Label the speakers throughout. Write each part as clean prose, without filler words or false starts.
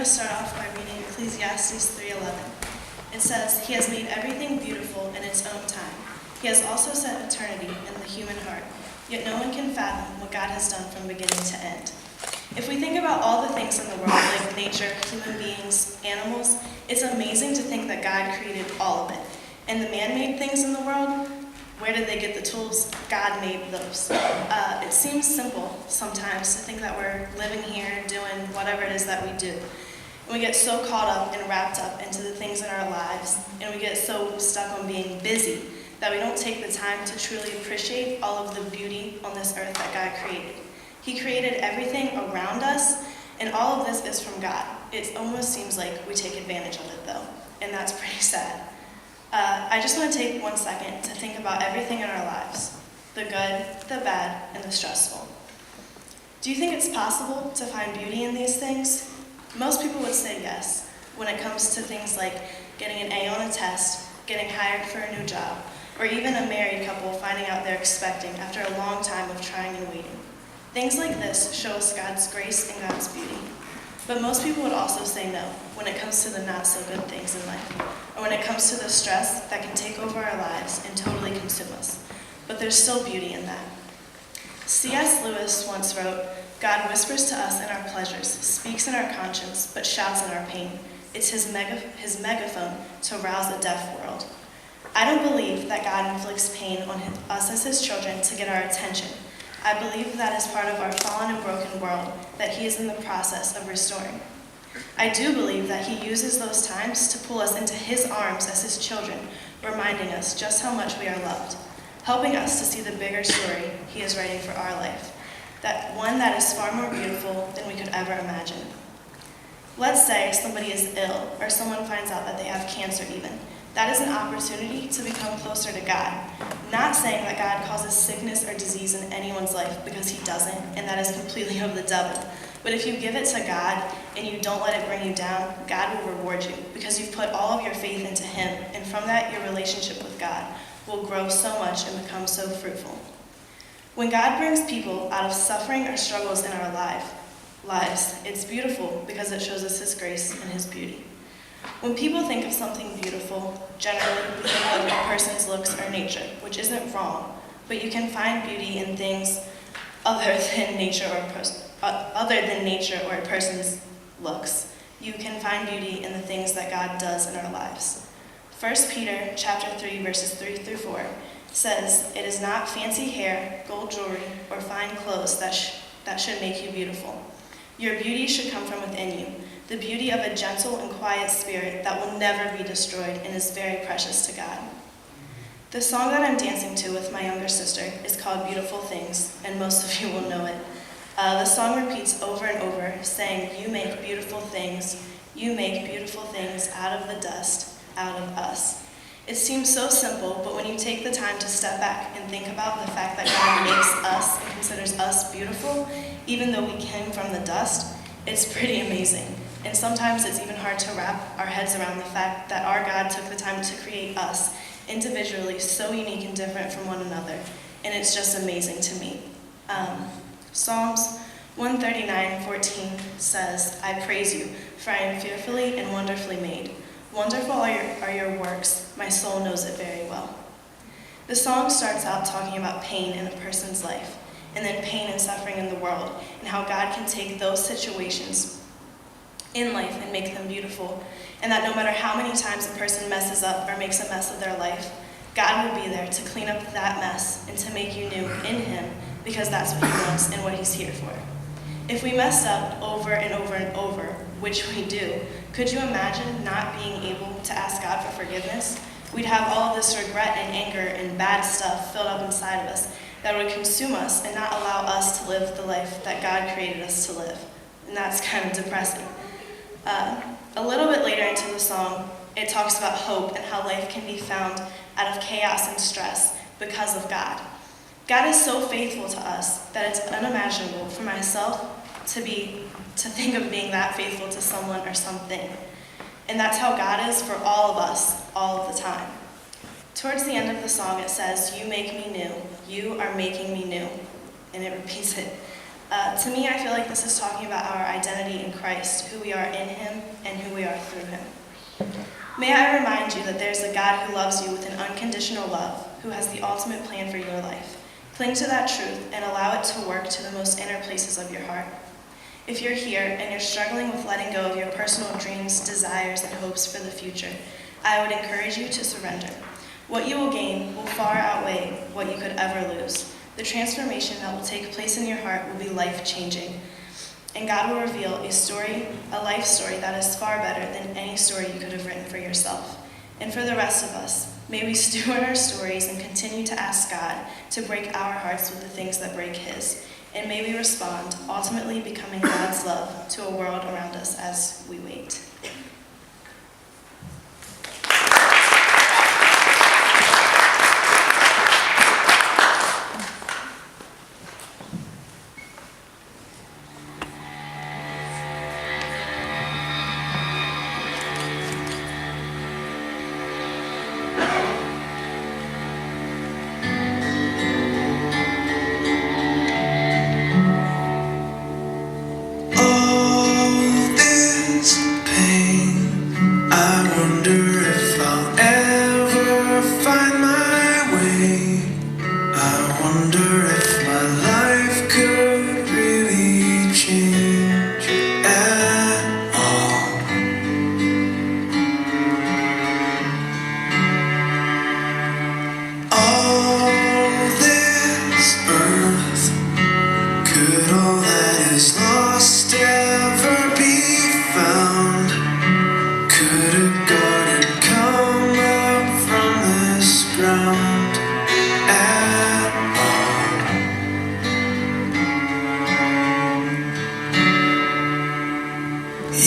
Speaker 1: to start off by reading Ecclesiastes 3:11. It says, "He has made everything beautiful in its own time. He has also set eternity in the human heart, yet no one can fathom what God has done from beginning to end." If we think about all the things in the world, like nature, human beings, animals, it's amazing to think that God created all of it. And the man-made things in the world, where did they get the tools? God made those. It seems simple sometimes to think that we're living here doing whatever it is that we do. And we get so caught up and wrapped up into the things in our lives, and we get so stuck on being busy that we don't take the time to truly appreciate all of the beauty on this earth that God created. He created everything around us, and all of this is from God. It almost seems like we take advantage of it, though, and that's pretty sad. I just want to take 1 second to think about everything in our lives, the good, the bad, and the stressful. Do you think it's possible to find beauty in these things? Most people would say yes, when it comes to things like getting an A on a test, getting hired for a new job, or even a married couple finding out they're expecting after a long time of trying and waiting. Things like this show us God's grace and God's beauty. But most people would also say no when it comes to the not-so-good things in life, or when it comes to the stress that can take over our lives and totally consume us. But there's still beauty in that. C.S. Lewis once wrote, "God whispers to us in our pleasures, speaks in our conscience, but shouts in our pain. It's his megaphone to rouse a deaf world." I don't believe that God inflicts pain on us as his children to get our attention. I believe that is part of our fallen and broken world that he is in the process of restoring. I do believe that he uses those times to pull us into his arms as his children, reminding us just how much we are loved, helping us to see the bigger story he is writing for our life, that one that is far more beautiful than we could ever imagine. Let's say somebody is ill, or someone finds out that they have cancer even. That is an opportunity to become closer to God. Not saying that God causes sickness or disease in anyone's life, because he doesn't, and that is completely of the devil. But if you give it to God and you don't let it bring you down, God will reward you, because you've put all of your faith into him, and from that your relationship with God will grow so much and become so fruitful. When God brings people out of suffering or struggles in our lives, it's beautiful because it shows us his grace and his beauty. When people think of something beautiful, generally we think of a person's looks or nature, which isn't wrong, but you can find beauty in things other than nature or a person's looks. You can find beauty in the things that God does in our lives. 1 Peter chapter 3, verses 3 through 4 says, "It is not fancy hair, gold jewelry, or fine clothes that should make you beautiful. Your beauty should come from within you, the beauty of a gentle and quiet spirit that will never be destroyed and is very precious to God." The song that I'm dancing to with my younger sister is called "Beautiful Things," and most of you will know it. The song repeats over and over, saying, "You make beautiful things out of the dust, out of us." It seems so simple, but when you take the time to step back and think about the fact that God makes us and considers us beautiful, even though we came from the dust, it's pretty amazing. And sometimes it's even hard to wrap our heads around the fact that our God took the time to create us individually, so unique and different from one another. And it's just amazing to me. Psalms 139:14 says, "I praise you, for I am fearfully and wonderfully made. Wonderful are your works, my soul knows it very well." The song starts out talking about pain in a person's life, and then pain and suffering in the world, and how God can take those situations in life and make them beautiful, and that no matter how many times a person messes up or makes a mess of their life, God will be there to clean up that mess and to make you new in him, because that's what he wants and what he's here for. If we messed up over and over and over, which we do, could you imagine not being able to ask God for forgiveness? We'd have all of this regret and anger and bad stuff filled up inside of us that would consume us and not allow us to live the life that God created us to live. And that's kind of depressing. A little bit later into the song, it talks about hope and how life can be found out of chaos and stress because of God. God is so faithful to us that it's unimaginable for myself to think of being that faithful to someone or something. And that's how God is for all of us, all of the time. Towards the end of the song, it says, "You make me new. You are making me new." And it repeats it To me, I feel like this is talking about our identity in Christ, who we are in him and who we are through him. May I remind you that there's a God who loves you with an unconditional love, who has the ultimate plan for your life. Cling to that truth and allow it to work to the most inner places of your heart. If you're here and you're struggling with letting go of your personal dreams, desires, and hopes for the future, I would encourage you to surrender. What you will gain will far outweigh what you could ever lose. The transformation that will take place in your heart will be life-changing. And God will reveal a life story that is far better than any story you could have written for yourself. And for the rest of us, may we steward our stories and continue to ask God to break our hearts with the things that break his. And may we respond, ultimately becoming God's love to a world around us as we wait.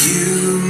Speaker 2: You